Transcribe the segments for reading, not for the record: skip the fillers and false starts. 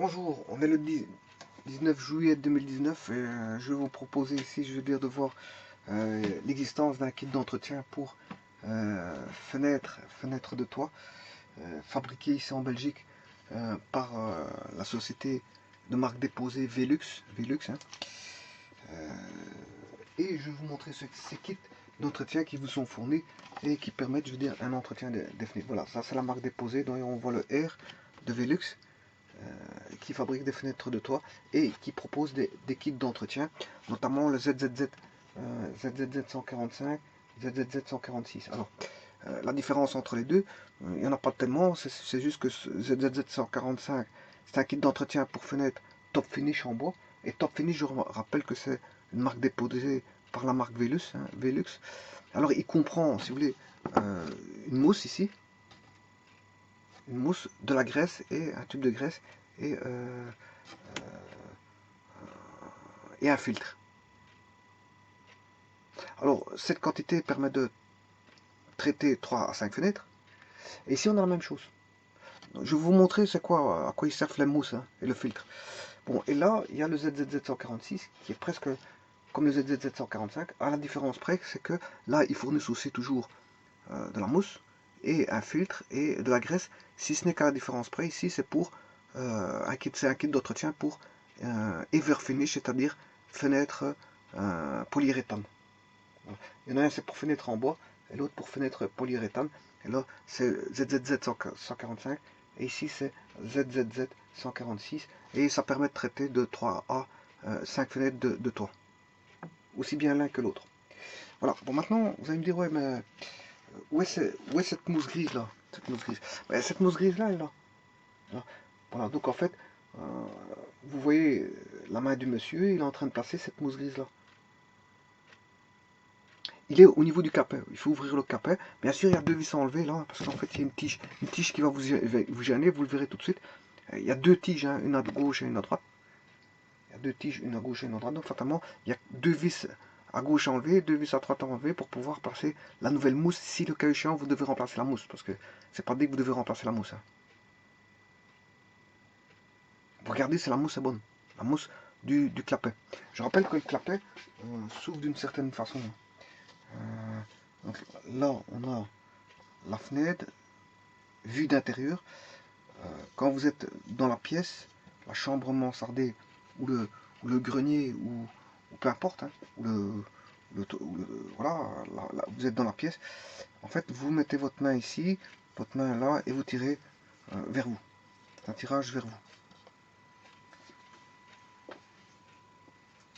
Bonjour, on est le 19 juillet 2019 et je vais vous proposer ici, je veux dire, de voir l'existence d'un kit d'entretien pour fenêtre de toit, fabriqué ici en Belgique par la société de marque déposée Velux, hein. Et je vais vous montrer ces kits d'entretien qui vous sont fournis et qui permettent, je veux dire, un entretien des fenêtres. Voilà, ça c'est la marque déposée, donc on voit le R de Velux. Qui fabrique des fenêtres de toit et qui propose des kits d'entretien, notamment le ZZZ 145, ZZZ 146. Alors, la différence entre les deux, il n'y en a pas tellement, c'est juste que ce ZZZ 145, c'est un kit d'entretien pour fenêtres Top Finish en bois. Et Top Finish, je rappelle que c'est une marque déposée par la marque Velux, hein, Velux. Alors, il comprend, si vous voulez, une mousse ici, une mousse, de la graisse et un tube de graisse et un filtre. Alors, cette quantité permet de traiter 3 à 5 fenêtres. Et ici, on a la même chose. Donc, je vais vous montrer c'est quoi, à quoi ils servent la mousse, hein, et le filtre. Bon, et là, il y a le ZZZ 146 qui est presque comme le ZZZ 145. À la différence près, c'est que là, ils fournissent aussi toujours de la mousse et un filtre et de la graisse. Si ce n'est qu'à la différence près, ici, c'est pour un kit d'entretien pour Everfinish, c'est-à-dire fenêtre polyuréthane. Il y en a un c'est pour fenêtre en bois et l'autre pour fenêtre polyuréthane. Et là c'est ZZZ 145 et ici c'est ZZZ 146 et ça permet de traiter de 3 à 5 fenêtres de toit. Aussi bien l'un que l'autre. Voilà, bon maintenant vous allez me dire ouais mais où est cette mousse grise là? Cette mousse grise là elle est là. Voilà, donc en fait vous voyez la main du monsieur, il est en train de placer cette mousse grise là. Il est au niveau du capet. Il faut ouvrir le capet. Bien sûr, il y a deux vis à enlever là, parce qu'en fait, il y a une tige qui va vous gêner, vous le verrez tout de suite. Il y a deux tiges, hein, une à gauche et une à droite. Il y a deux tiges, une à gauche et une à droite. Donc, fatalement, il y a deux vis à gauche à enlever, deux vis à droite à enlever pour pouvoir placer la nouvelle mousse. Si le cas échéant, vous devez remplacer la mousse, parce que c'est pas dit que vous devez remplacer la mousse, hein. Regardez si la mousse est bonne. La mousse du clapet. Je rappelle que le clapet s'ouvre d'une certaine façon. Donc là, on a la fenêtre vue d'intérieur. Quand vous êtes dans la pièce, la chambre mansardée ou le grenier ou peu importe, hein, voilà, vous êtes dans la pièce, en fait vous mettez votre main ici, votre main là et vous tirez vers vous. C'est un tirage vers vous.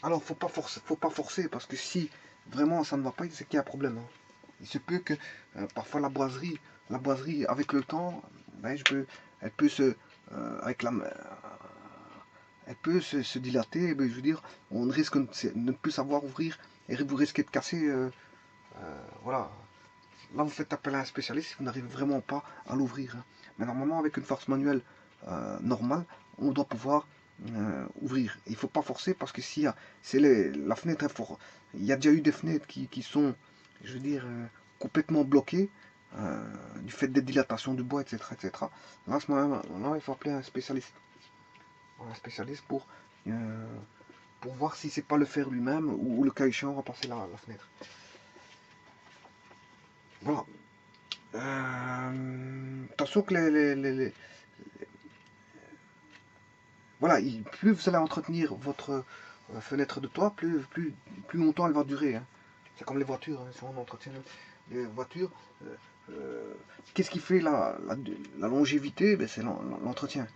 Alors faut pas forcer parce que si vraiment ça ne va pas, c'est qu'il y a un problème, hein. Il se peut que parfois la boiserie avec le temps, ben, elle peut se avec la elle peut se dilater, ben, je veux dire, on risque de ne plus savoir ouvrir et vous risquez de casser. Voilà. Là, vous faites appel à un spécialiste si vous n'arrivez vraiment pas à l'ouvrir, hein. Mais normalement, avec une force manuelle normale, on doit pouvoir ouvrir. Il ne faut pas forcer parce que si la fenêtre est forte, il y a déjà eu des fenêtres qui sont, je veux dire, complètement bloquées du fait des dilatations du bois, etc., etc. Là, à ce moment-là, il faut appeler un spécialiste. Un spécialiste pour voir si c'est pas le fer lui-même ou le cas échéant remplacer la fenêtre. Voilà. Attention que voilà, plus vous allez entretenir votre fenêtre de toit, plus longtemps elle va durer, hein. C'est comme les voitures, hein. Si on entretient les voitures, qu'est-ce qui fait la longévité? Ben, c'est l'entretien.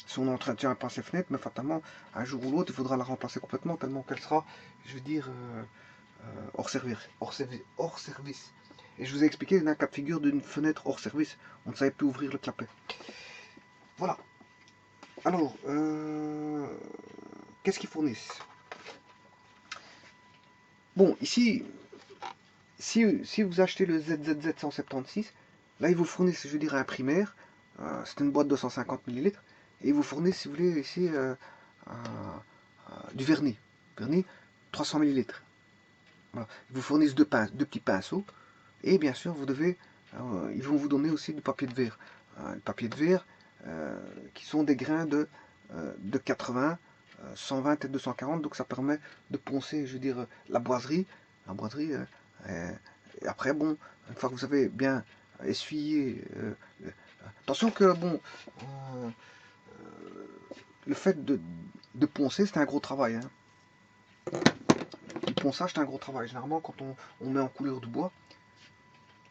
Si on n'entretient pas ses fenêtres, mais fatalement, un jour ou l'autre, il faudra la remplacer complètement, tellement qu'elle sera, je veux dire, hors service. Et je vous ai expliqué un cas de figure d'une fenêtre hors service. On ne savait plus ouvrir le clapet. Voilà. Alors, qu'est-ce qu'ils fournissent? Bon, ici, si vous achetez le ZZZ 176, là, ils vous fournissent, je veux dire, un primaire. C'est une boîte de 150 ml. Et ils vous fournissent, si vous voulez, ici, du vernis. Vernis, 300 ml. Voilà. Ils vous fournissent deux petits pinceaux. Et bien sûr, ils vont vous donner aussi du papier de verre. Le papier de verre, qui sont des grains de de 80, 120 et 240, donc ça permet de poncer, je veux dire, la boiserie, et après, bon, une fois que vous avez bien essuyé, attention que, bon, le fait de poncer, c'est un gros travail, hein. Le ponçage, c'est un gros travail. Généralement, quand on met en couleur du bois,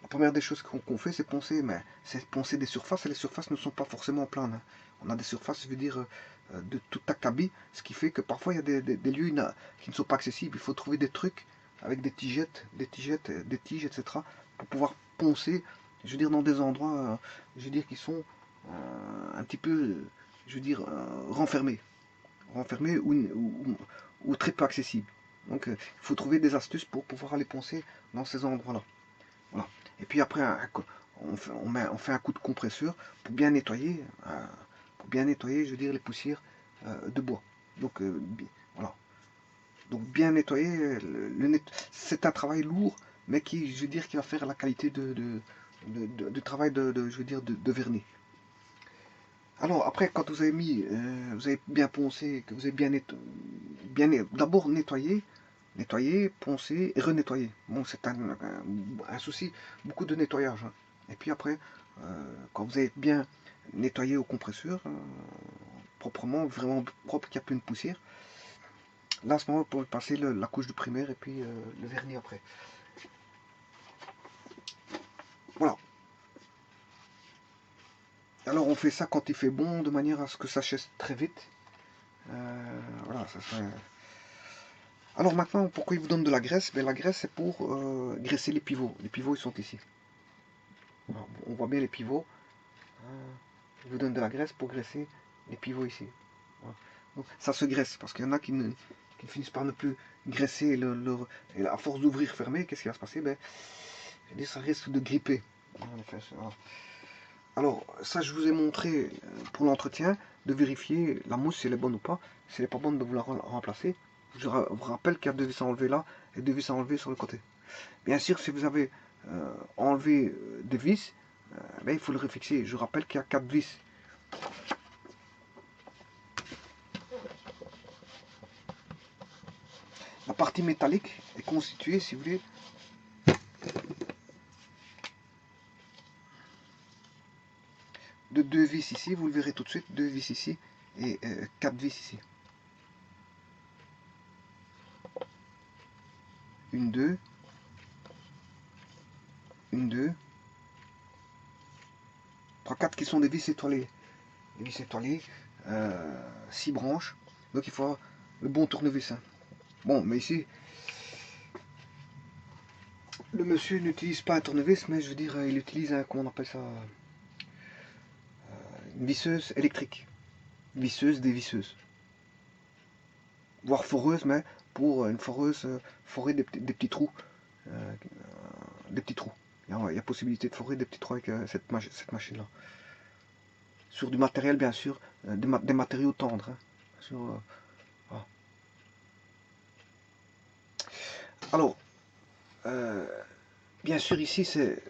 la première des choses qu'on fait, c'est poncer, mais c'est poncer des surfaces, et les surfaces ne sont pas forcément planes, hein. On a des surfaces, je veux dire, de tout acabit, ce qui fait que parfois il y a des lieux qui ne sont pas accessibles. Il faut trouver des trucs avec des tigettes, des tiges, etc., pour pouvoir poncer, je veux dire, dans des endroits, je veux dire, qui sont un petit peu, je veux dire, renfermés ou très peu accessibles. Donc il faut trouver des astuces pour pouvoir aller poncer dans ces endroits-là. Voilà. Et puis après, on fait un coup de compresseur pour bien nettoyer, je veux dire, les poussières de bois. Donc voilà. Donc bien nettoyer, c'est un travail lourd, mais qui, je veux dire, qui va faire la qualité de travail je veux dire, de vernis. Alors après, quand vous avez mis, vous avez bien poncé, que vous avez d'abord nettoyé, poncer et renettoyer. Bon, c'est un souci, beaucoup de nettoyage, hein. Et puis après, quand vous avez bien nettoyé au compresseur, proprement, vraiment propre, qu'il n'y a plus de poussière, là à ce moment, vous pouvez passer la couche de primaire et puis le vernis après. Voilà. Alors on fait ça quand il fait bon, de manière à ce que ça sèche très vite. Voilà, ça serait... Alors maintenant, pourquoi il vous donne de la graisse? Ben, la graisse, c'est pour graisser les pivots. Les pivots, ils sont ici. Alors, on voit bien les pivots. Il vous donne de la graisse pour graisser les pivots ici. Voilà. Donc, ça se graisse, parce qu'il y en a qui finissent par ne plus graisser et à force d'ouvrir, fermer, qu'est-ce qui va se passer? Ben, ça risque de gripper. Alors, ça, je vous ai montré pour l'entretien, de vérifier la mousse, si elle est bonne ou pas. Si elle n'est pas bonne, de vous la remplacer. Je vous rappelle qu'il y a deux vis à enlever là et deux vis à enlever sur le côté. Bien sûr, si vous avez enlevé des vis, ben, il faut le refixer. Je rappelle qu'il y a 4 vis. La partie métallique est constituée, si vous voulez, de 2 vis ici. Vous le verrez tout de suite, 2 vis ici et 4 vis ici. Une, deux. Une, deux. 3, 4 qui sont des vis étoilées. Les vis étoilées, 6 branches. Donc il faut le bon tournevis, hein. Bon, mais ici, le monsieur n'utilise pas un tournevis, mais je veux dire, il utilise un, comment on appelle ça, une visseuse électrique. Visseuse, dévisseuse. Voire foreuse, mais pour une foreuse, forer des petits trous. Des petits trous. Il y a possibilité de forer des petits trous avec cette machine-là. Sur du matériel, bien sûr, des matériaux tendres, hein. Sur, voilà. Alors, bien sûr, ici, c'est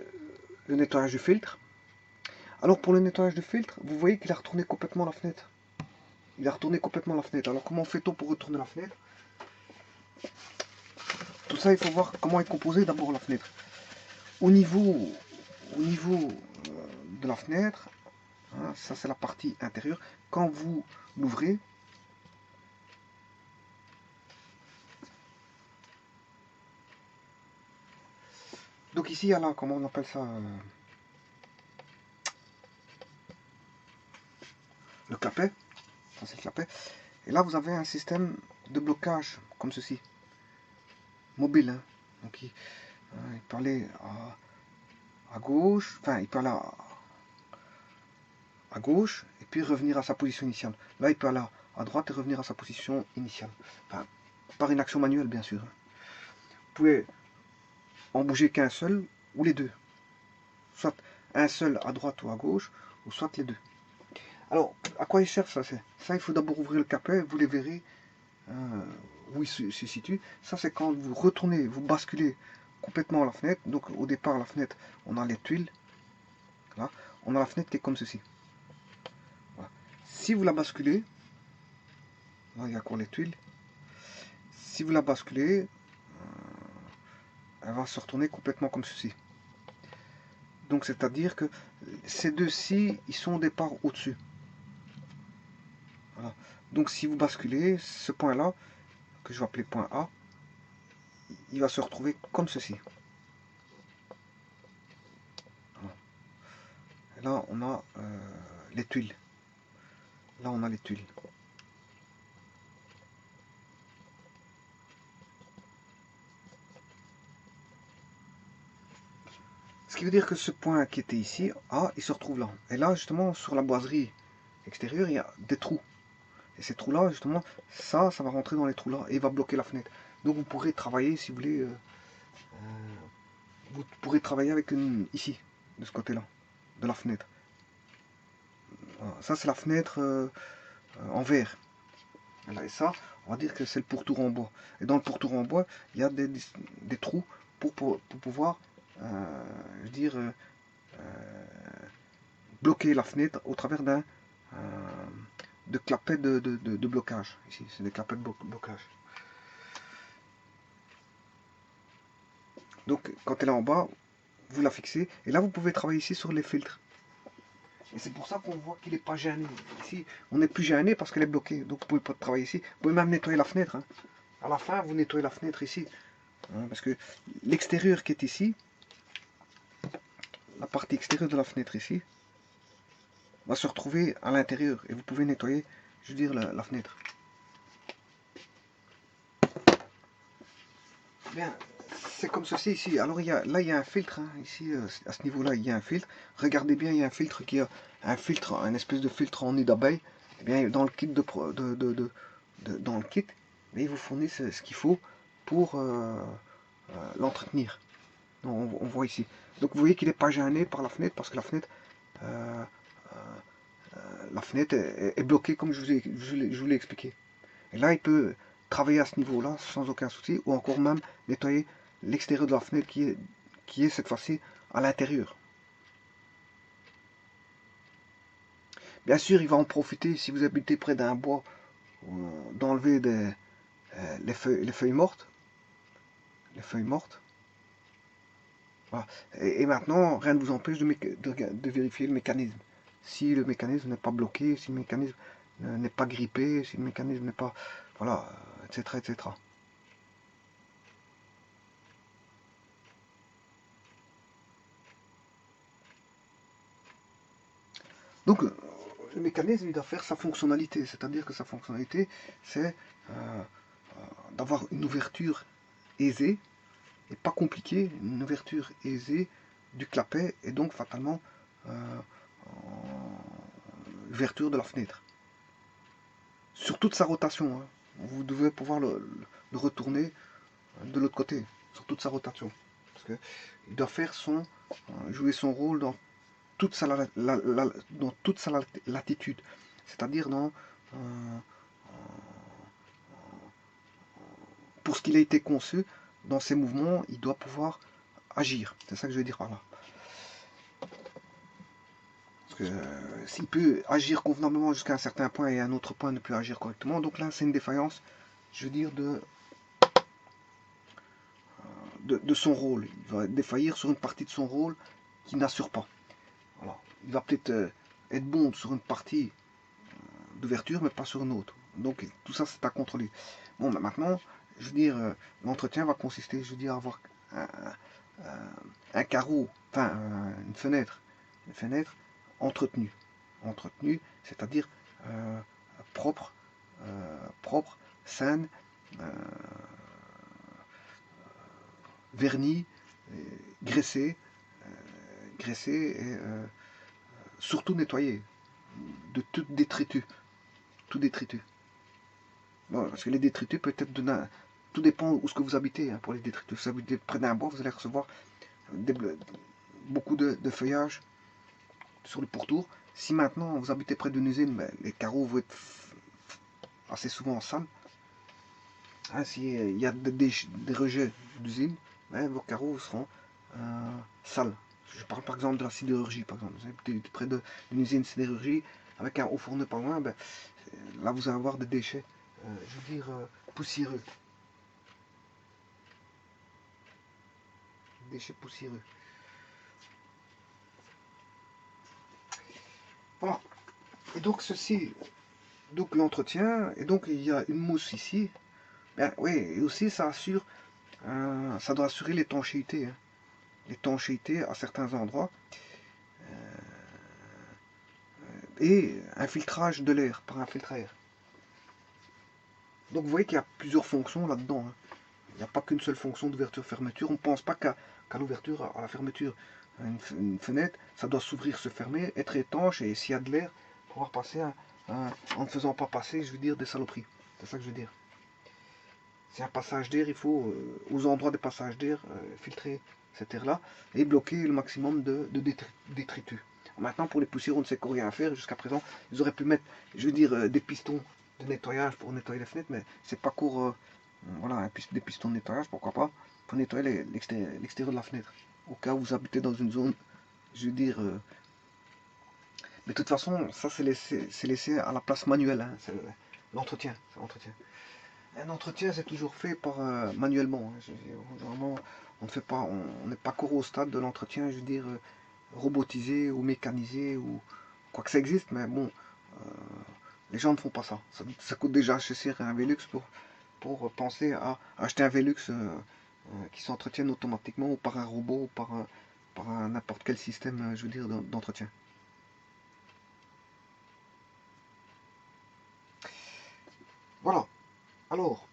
le nettoyage du filtre. Alors, pour le nettoyage du filtre, vous voyez qu'il a retourné complètement la fenêtre. Il a retourné complètement la fenêtre. Alors, comment fait-on pour retourner la fenêtre? Tout ça, il faut voir comment est composée d'abord la fenêtre. Au niveau de la fenêtre, hein, ça c'est la partie intérieure. Quand vous l'ouvrez, donc ici il y a là, comment on appelle ça, le clapet. Ça c'est le clapet. Et là vous avez un système de blocage comme ceci, mobile, hein. Donc il peut aller à gauche, enfin il peut aller à gauche et puis revenir à sa position initiale. Là il peut aller à droite et revenir à sa position initiale. Enfin, par une action manuelle bien sûr, hein. Vous pouvez en bouger qu'un seul ou les deux. Soit un seul à droite ou à gauche, ou soit les deux. Alors, à quoi il sert ça? Ça, il faut d'abord ouvrir le capet, vous les verrez où il se situe. Ça, c'est quand vous retournez, vous basculez complètement la fenêtre. Donc, au départ, la fenêtre, on a les tuiles. Là, on a la fenêtre qui est comme ceci. Voilà. Si vous la basculez, Là, il y a encore les tuiles. Si vous la basculez, elle va se retourner complètement comme ceci. Donc, c'est-à-dire que ces deux-ci, ils sont au départ au-dessus. Voilà. Donc, si vous basculez, ce point-là, que je vais appeler point A, il va se retrouver comme ceci. Voilà. Et là, on a les tuiles. Là, on a les tuiles. Ce qui veut dire que ce point qui était ici, A, il se retrouve là. Et là, justement, sur la boiserie extérieure, il y a des trous. Et ces trous-là, justement, ça va rentrer dans les trous-là et il va bloquer la fenêtre. Donc vous pourrez travailler, si vous voulez, vous pourrez travailler avec ici, de ce côté-là, de la fenêtre. Voilà. Ça, c'est la fenêtre en verre. Voilà. Et ça, on va dire que c'est le pourtour en bois. Et dans le pourtour en bois, il y a des trous pour pouvoir, je veux dire, bloquer la fenêtre au travers de clapets de blocage. Ici, c'est des clapets de blocage. Donc, quand elle est en bas, vous la fixez. Et là, vous pouvez travailler ici sur les filtres. Et c'est pour ça qu'on voit qu'il n'est pas gêné. Ici, on n'est plus gêné parce qu'elle est bloquée. Donc, vous pouvez pas travailler ici. Vous pouvez même nettoyer la fenêtre. Hein. À la fin, vous nettoyez la fenêtre ici. Hein, parce que l'extérieur qui est ici, la partie extérieure de la fenêtre ici, va se retrouver à l'intérieur. Et vous pouvez nettoyer, je veux dire, la fenêtre. Bien, c'est comme ceci ici. Alors là, il y a un filtre. Hein, ici, à ce niveau-là, il y a un filtre. Regardez bien, il y a un filtre qui a un espèce de filtre en nid d'abeille. Eh bien, dans le kit dans le kit, il vous fournit ce qu'il faut pour l'entretenir. On voit ici. Donc vous voyez qu'il n'est pas gêné par la fenêtre parce que euh, la fenêtre est bloquée comme je vous l'ai expliqué. Et là, il peut travailler à ce niveau-là sans aucun souci, ou encore même nettoyer l'extérieur de la fenêtre qui est cette fois-ci à l'intérieur. Bien sûr, il va en profiter si vous habitez près d'un bois, d'enlever les feuilles mortes. Les feuilles mortes. Voilà. Et maintenant, rien ne vous empêche de vérifier le mécanisme. Si le mécanisme n'est pas bloqué, si le mécanisme n'est pas grippé, si le mécanisme n'est pas... Voilà, etc., etc. Donc, le mécanisme, il doit faire sa fonctionnalité. C'est-à-dire que sa fonctionnalité, c'est d'avoir une ouverture aisée, et pas compliquée, une ouverture aisée du clapet, et donc fatalement l'ouverture de la fenêtre. Sur toute sa rotation, hein. Vous devez pouvoir le retourner de l'autre côté, sur toute sa rotation. Parce que il doit faire jouer son rôle dans toute sa latitude, c'est-à-dire pour ce qu'il a été conçu, dans ses mouvements, il doit pouvoir agir. C'est ça que je veux dire par là. Parce que s'il peut agir convenablement jusqu'à un certain point et à un autre point ne peut agir correctement, donc là c'est une défaillance, je veux dire, de son rôle. Il va défaillir sur une partie de son rôle qu'il n'assure pas. Voilà. Il va peut-être être bon sur une partie d'ouverture, mais pas sur une autre. Donc tout ça, c'est à contrôler. Bon, bah, maintenant, je veux dire, l'entretien va consister, je veux dire, à avoir un carreau, enfin une fenêtre entretenue. Entretenue, c'est-à-dire propre, propre, saine, vernie, graissée, et surtout nettoyée de tout détritus. Tout détritus. Bon, parce que les détritus peuvent être tout dépend où ce que vous habitez. Hein, pour les détritus, si vous habitez près d'un bois, vous allez recevoir beaucoup de feuillage sur le pourtour. Si maintenant vous habitez près d'une usine, ben, les carreaux vont être assez souvent sales. Hein, s'il y a des rejets d'usine, ben, vos carreaux seront sales. Je parle par exemple de la sidérurgie, par exemple. Vous habitez près d'une usine de sidérurgie avec un haut fourneau pas loin, ben, là vous allez avoir des déchets je veux dire, poussiéreux. Déchets poussiéreux. Voilà. Et donc ceci, donc l'entretien, et donc il y a une mousse ici. Ben, oui, et aussi ça assure, ça doit assurer l'étanchéité, hein. L'étanchéité à certains endroits. Et un filtrage de l'air par un filtre à air. Donc vous voyez qu'il y a plusieurs fonctions là-dedans, hein. Il n'y a pas qu'une seule fonction d'ouverture-fermeture. On ne pense pas qu'à l'ouverture, à la fermeture. Une fenêtre, ça doit s'ouvrir, se fermer, être étanche, et s'il y a de l'air, pouvoir passer en ne faisant pas passer, je veux dire, des saloperies. C'est ça que je veux dire. C'est un passage d'air, il faut, aux endroits des passages d'air, filtrer cet air-là et bloquer le maximum de détritus. Maintenant, pour les poussières, on ne sait rien faire. Jusqu'à présent, ils auraient pu mettre, je veux dire, des pistons de nettoyage pour nettoyer les fenêtres, mais c'est pas court. Voilà, des pistons de nettoyage, pourquoi pas, pour nettoyer l'extérieur de la fenêtre. Au cas où vous habitez dans une zone, je veux dire. Mais de toute façon, ça c'est laissé à la place manuelle, hein, c'est l'entretien. Un entretien, c'est toujours fait par manuellement, hein. Vraiment, on ne fait pas, on n'est pas encore au stade de l'entretien, je veux dire, robotisé ou mécanisé ou quoi que ça existe, mais bon, les gens ne font pas ça. Ça coûte déjà assez cher un Velux pour penser à acheter un Velux qui s'entretienne automatiquement ou par un robot ou par n'importe quel système, je veux dire, d'entretien. Voilà. Alors,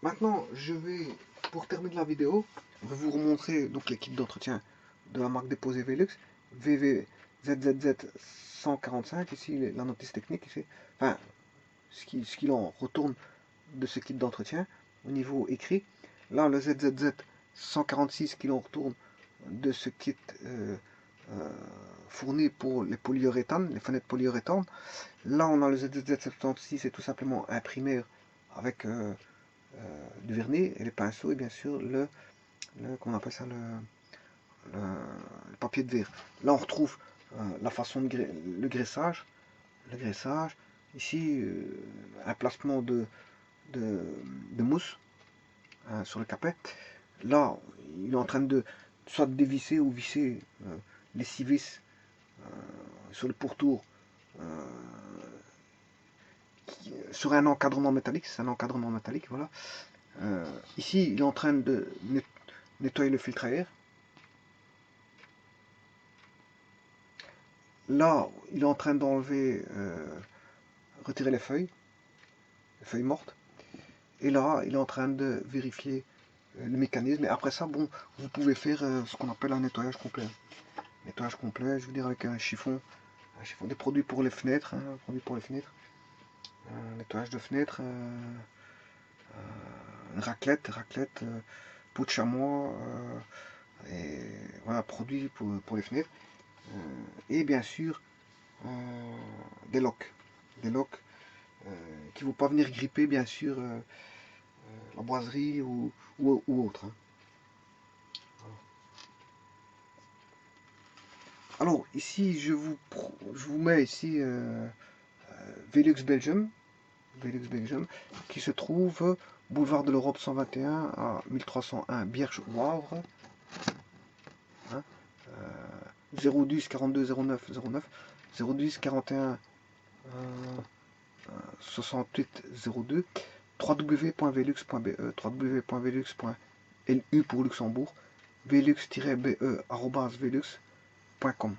maintenant, je vais, pour terminer la vidéo, je vais vous remontrer donc l'équipe d'entretien de la marque déposée Velux, VVZZZ 145, ici la notice technique, ici. Enfin, ce qu'il en retourne de ce kit d'entretien au niveau écrit. Là, le ZZZ 146 qui en retourne de ce kit fourni pour les polyuréthanes, les fenêtres polyuréthanes. Là, on a le ZZZ 76, c'est tout simplement un primaire avec du vernis et les pinceaux et bien sûr comment on appelle ça, le papier de verre. Là, on retrouve la façon de le graissage, ici un placement de mousse sur le capet. Là, il est en train de soit dévisser ou visser les 6 vis sur le pourtour sur un encadrement métallique. C'est un encadrement métallique, voilà. Ici, il est en train de nettoyer le filtre à air. Là, il est en train d'enlever, retirer les feuilles mortes. Et là, il est en train de vérifier le mécanisme. Et après ça, bon, vous pouvez faire ce qu'on appelle un nettoyage complet. Nettoyage complet, je veux dire avec un chiffon, des produits pour les fenêtres, nettoyage de fenêtres, une raclette, peau de chamois, et voilà, produits pour les fenêtres. Et bien sûr, des locs qui ne vont pas venir gripper, bien sûr, la boiserie ou autre, hein. Alors ici je vous mets ici Velux Belgium, qui se trouve boulevard de l'Europe 121 à 1301 Bierge-Wavre, hein, 010 42 09 09 010 41 68 02 www.velux.be, www.velux.lu pour Luxembourg, velux-be@velux.com.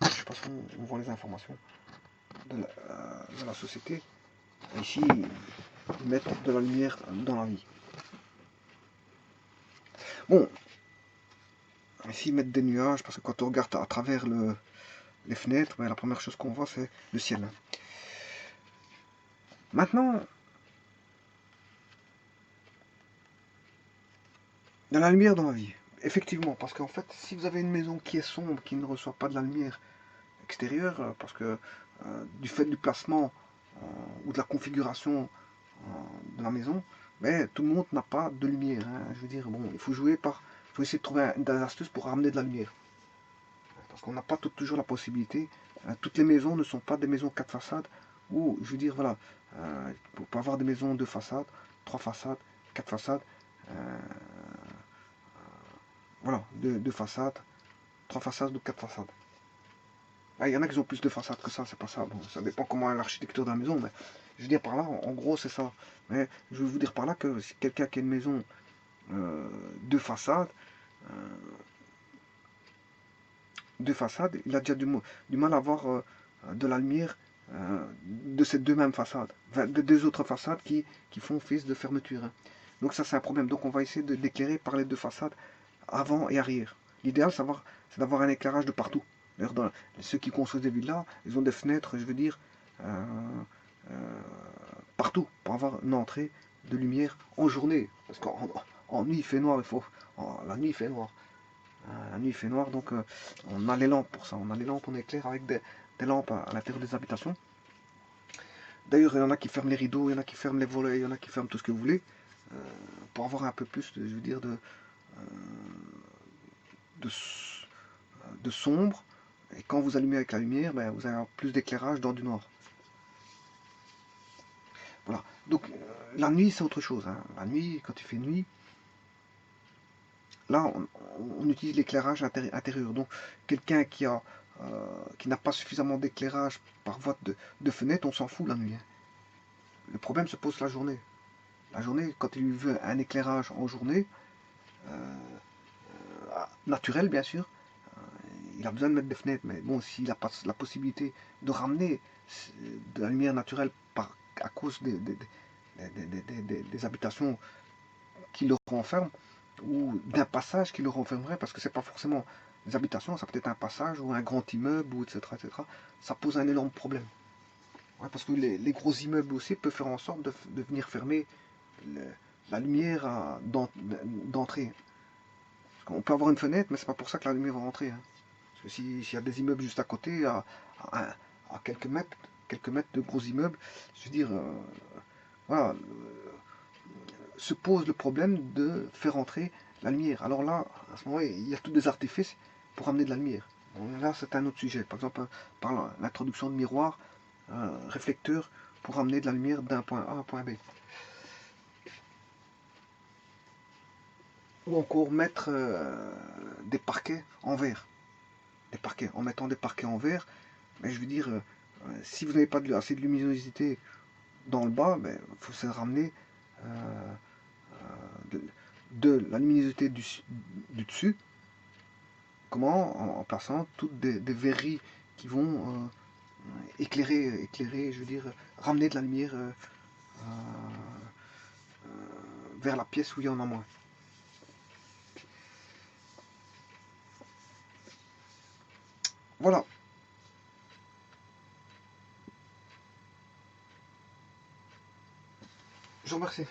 Je sais pas si on voit les informations de la société. Ici, ils mettent de la lumière dans la vie. Bon, ici ils mettent des nuages parce que quand on regarde à travers les fenêtres, ben, la première chose qu'on voit c'est le ciel. Maintenant, de la lumière dans la vie. Effectivement, parce qu'en fait, si vous avez une maison qui est sombre, qui ne reçoit pas de la lumière extérieure, parce que du fait du placement ou de la configuration de la maison, mais tout le monde n'a pas de lumière, hein. Je veux dire, bon, il faut essayer de trouver des astuces pour ramener de la lumière. Parce qu'on n'a pas toujours la possibilité. Toutes les maisons ne sont pas des maisons 4 façades où, je veux dire, voilà, On peut avoir des maisons de façades, 3 façades, 4 façades. Voilà, 2 façades, 3 façades ou 4 façades. Il y en a qui ont plus de façades que ça, c'est pas ça. Bon, ça dépend comment est l'architecture de la maison, mais je veux dire par là, en gros, c'est ça. Mais je veux vous dire par là que si quelqu'un qui a une maison de façades, il a déjà du mal à avoir de la lumière de ces 2 mêmes façades, enfin, de 2 autres façades qui font office de fermeture, hein. Donc ça, c'est un problème. Donc on va essayer d'éclairer par les 2 façades, avant et arrière. L'idéal, c'est d'avoir un éclairage de partout. D'ailleurs, ceux qui construisent des villas, ils ont des fenêtres, je veux dire, euh, euh, partout, pour avoir une entrée de lumière en journée. Parce qu'en nuit, il fait noir, la nuit, il fait noir. La nuit, il fait noir, donc on a les lampes pour ça. On a les lampes, on éclaire avec des lampes à l'intérieur des habitations. D'ailleurs, il y en a qui ferment les rideaux, il y en a qui ferment les volets, il y en a qui ferment tout ce que vous voulez, pour avoir un peu plus, je veux dire, de, de sombre. Et quand vous allumez avec la lumière, ben, vous avez plus d'éclairage dans du noir. Voilà. Donc, la nuit, c'est autre chose, hein. La nuit, quand il fait nuit, là, on utilise l'éclairage intérieur. Donc, quelqu'un qui n'a pas suffisamment d'éclairage par voie de fenêtre, on s'en fout la nuit, hein. Le problème se pose la journée. La journée, quand il veut un éclairage en journée, naturel bien sûr, il a besoin de mettre des fenêtres. Mais bon, s'il n'a pas la possibilité de ramener de la lumière naturelle à cause des habitations qui le renferment, ou d'un passage qui le renfermerait, parce que c'est pas forcément des habitations, ça peut être un passage ou un grand immeuble, ou etc., etc. Ça pose un énorme problème. Ouais, parce que les gros immeubles aussi peuvent faire en sorte de venir fermer le- la lumière d'entrée. On peut avoir une fenêtre, mais c'est pas pour ça que la lumière va rentrer, hein. Parce que s'il y a des immeubles juste à côté, à quelques mètres de gros immeubles, je veux dire, voilà, se pose le problème de faire entrer la lumière. Alors là, à ce moment-là, il y a tous des artifices pour amener de la lumière. Donc là, c'est un autre sujet. Par exemple, par l'introduction de miroirs, réflecteurs, pour amener de la lumière d'un point A à un point B. Ou encore mettre des parquets en verre. Des parquets, en mettant des parquets en verre, mais je veux dire, si vous n'avez pas assez de luminosité dans le bas, il faut se ramener euh, de, de la luminosité du dessus. Comment? En plaçant toutes des verreries qui vont éclairer, je veux dire, ramener de la lumière vers la pièce où il y en a moins. Voilà, je vous remercie.